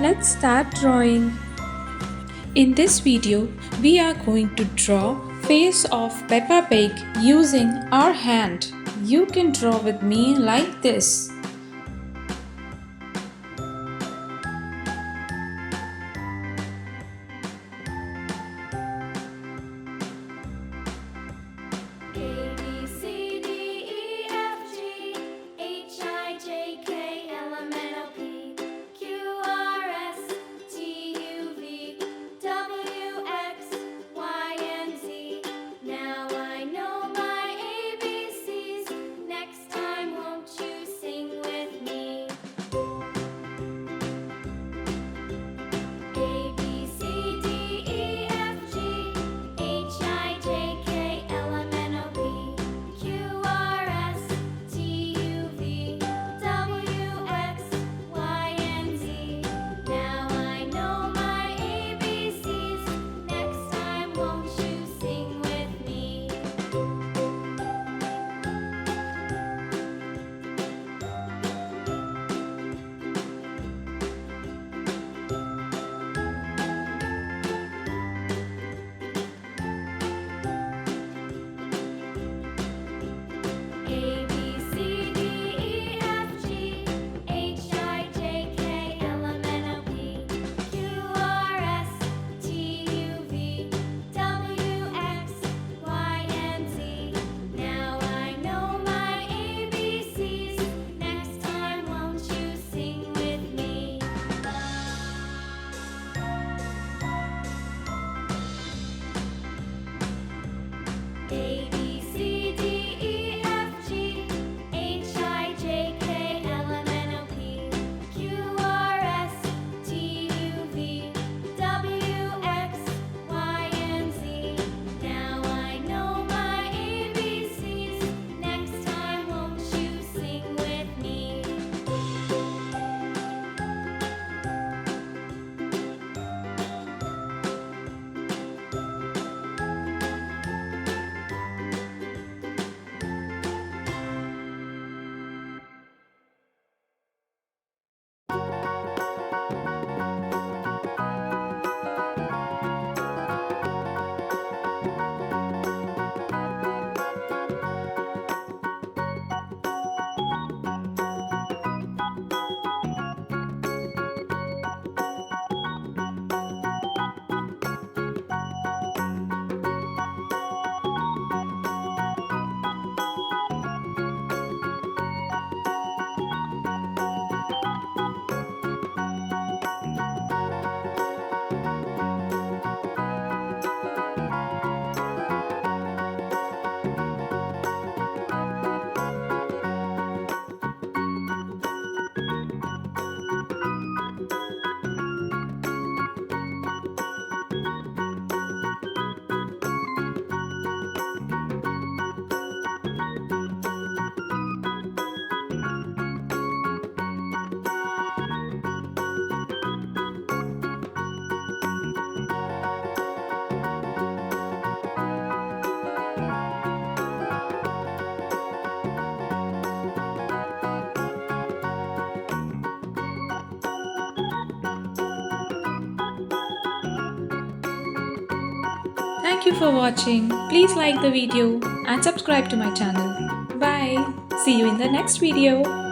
let's start drawing. In this video, we are going to draw face of Peppa Pig using our hand. You can draw with me like this. Thank you for watching. Please like the video and subscribe to my channel. Bye. See you in the next video.